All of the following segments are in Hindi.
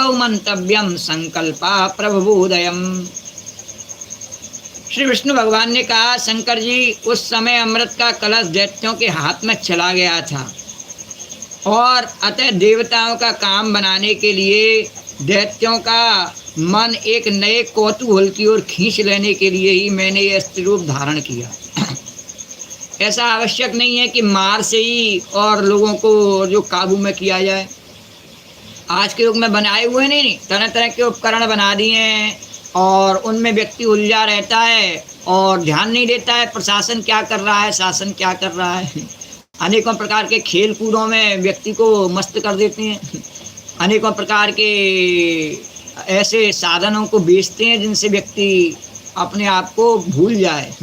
तौ मंतव्यम संकल्पा प्रभुदयम। श्री विष्णु भगवान ने कहा, शंकर जी उस समय अमृत का कलश दैत्यों के हाथ में चला गया था और अतः देवताओं का काम बनाने के लिए दैत्यों का मन एक नए कौतूहल की ओर खींच लेने के लिए ही मैंने यह स्त्री रूप धारण किया। ऐसा आवश्यक नहीं है कि मार से ही और लोगों को जो काबू में किया जाए। आज के युग में बनाए हुए नहीं, तरह तरह के उपकरण बना दिए हैं और उनमें व्यक्ति उलझा रहता है और ध्यान नहीं देता है प्रशासन क्या कर रहा है, शासन क्या कर रहा है। अनेकों प्रकार के खेल कूदों में व्यक्ति को मस्त कर देते हैं, अनेकों प्रकार के ऐसे साधनों को बेचते हैं जिनसे व्यक्ति अपने आप को भूल जाए।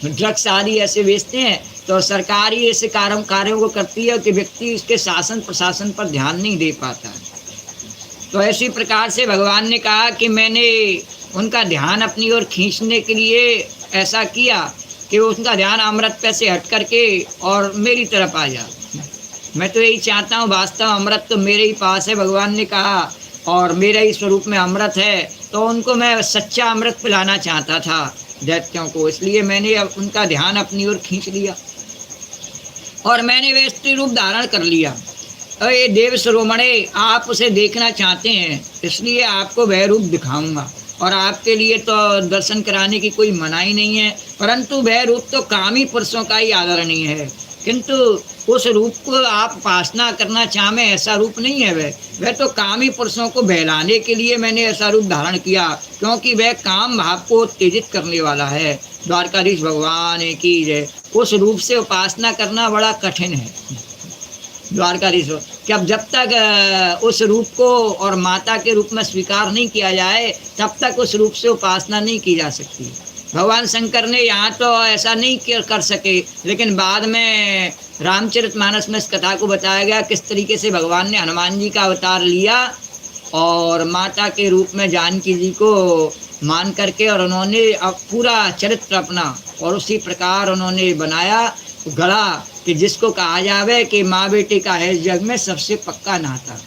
ड्रग्स आदि ऐसे बेचते हैं, तो सरकार ही ऐसे कार्यों को करती है कि व्यक्ति उसके शासन प्रशासन पर ध्यान नहीं दे पाता है। तो ऐसी प्रकार से भगवान ने कहा कि मैंने उनका ध्यान अपनी ओर खींचने के लिए ऐसा किया कि उनका ध्यान अमृत पे से हट करके और मेरी तरफ आ जा। मैं तो यही चाहता हूँ, वास्तव अमृत तो मेरे ही पास है, भगवान ने कहा, और मेरे ही स्वरूप में अमृत है, तो उनको मैं सच्चा अमृत पिलाना चाहता था दैत्यों को। इसलिए मैंने अब उनका ध्यान अपनी ओर खींच लिया और मैंने वे स्त्री रूप धारण कर लिया। अरे देव शिरोमणे, आप उसे देखना चाहते हैं इसलिए आपको वह रूप दिखाऊंगा, और आपके लिए तो दर्शन कराने की कोई मनाही नहीं है, परंतु वह रूप तो कामी पुरुषों का ही आदरणीय है, किंतु उस रूप को आप उपासना करना चाहें ऐसा रूप नहीं है। वह तो कामी पुरुषों को बहलाने के लिए मैंने ऐसा रूप धारण किया, क्योंकि वह काम भाव को उत्तेजित करने वाला है। द्वारकाधीश भगवान की जय। उस रूप से उपासना करना बड़ा कठिन है द्वारकाधीश, कि अब जब तक उस रूप को और माता के रूप में स्वीकार नहीं किया जाए तब तक उस रूप से उपासना नहीं की जा सकती। भगवान शंकर ने यहाँ तो ऐसा नहीं कर सके, लेकिन बाद में रामचरितमानस में इस कथा को बताया गया किस तरीके से भगवान ने हनुमान जी का अवतार लिया और माता के रूप में जानकी जी को मान करके, और उन्होंने अब पूरा चरित्र अपना और उसी प्रकार उन्होंने बनाया गढ़ा कि जिसको कहा जावे कि माँ बेटी का है इस जग में सबसे पक्का नाता।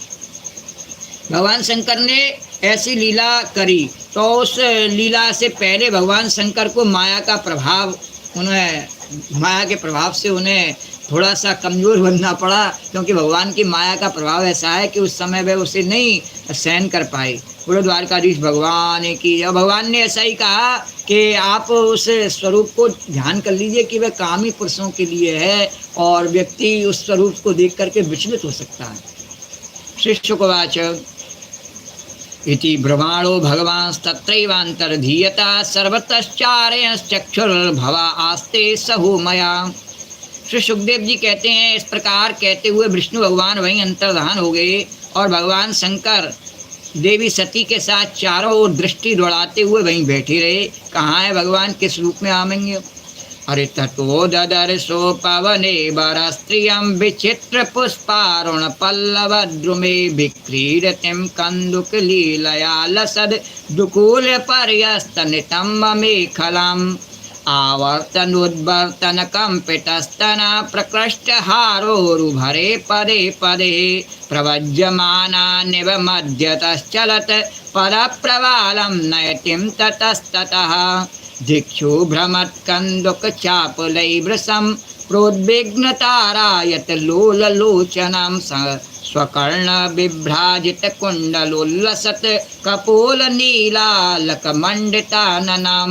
भगवान शंकर ने ऐसी लीला करी, तो उस लीला से पहले भगवान शंकर को माया का प्रभाव, माया के प्रभाव से उन्हें थोड़ा सा कमज़ोर बनना पड़ा, क्योंकि भगवान की माया का प्रभाव ऐसा है कि उस समय वे उसे नहीं सहन कर पाए। बोलो द्वारकाधीश भगवान की। और भगवान ने ऐसा ही कहा कि आप उस स्वरूप को ध्यान कर लीजिए कि वह कामी पुरुषों के लिए है और व्यक्ति उस स्वरूप को देख करके विचलित हो सकता है। श्री शुकवाच इति ब्रह्माणो भगवांस्तत्रैवान्तर्धीयता सर्वतश्चारयश्चक्षुर्भवा आस्ते सहो मया। श्री सुखदेव जी कहते हैं, इस प्रकार कहते हुए विष्णु भगवान वहीं अंतर्धान हो गए और भगवान शंकर देवी सती के साथ चारों ओर दृष्टि दौड़ाते हुए वहीं बैठे रहे। कहाँ है भगवान, किस रूप में आवेंगे? अरे ततो ददर्शो पवने वरस्त्रियं विचित्र पुष्पारुण पल्लव द्रुमे विक्रीडतिं कंदुक लीलया लसद दुकूल पर्यस्तनितं मेखलाम् आवर्तनोद्वर्तन कंपितस्तना प्रकृष्टहारोरुभरे पदे पदे प्रवज्यमानानिव मध्यतश्चलत् पदप्रवालं नयतिं ततस्ततः दिक्षुभ्रमत्कन्दुकचापलैर्वृशं प्रोद्विग्नतारायत लोललोचनं स्वकर्णबिभ्राजितकुण्डलोल्लसत् कपोलनीलालकमण्डिताननं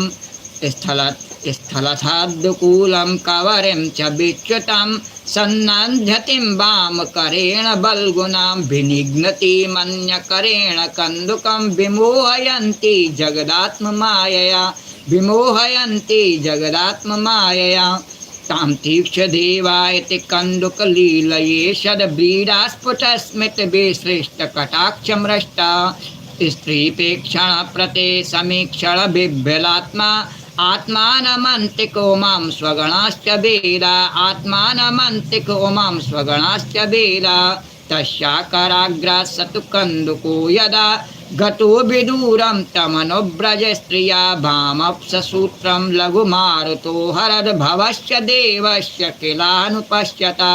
स्थलथाद्दुकूलं कवरिं च विच्युतं सन्नन्ध्यतिं वामकरेण बल्गुनां विनिघ्नति मन्यकरेण कन्दुकं विमोहयन्ति जगदात्ममायया तां तीक्ष्णदेवायति कन्दुकलीलये शतव्रीडास्फुटस्मितविसृष्टकटाक्षमृष्टा स्त्रीपेक्षण प्रते समीक्षण बिभ्यलात्मा आत्मानमन्तिको मां स्वगणाश्च वेदा तस्याकराग्रासतु कन्दुको यदा गतो विदूरं तमनुव्रज स्त्रिया भामप्ससूत्रं लघुमारुतो हरद भवस्य देवस्य किलानुपश्यता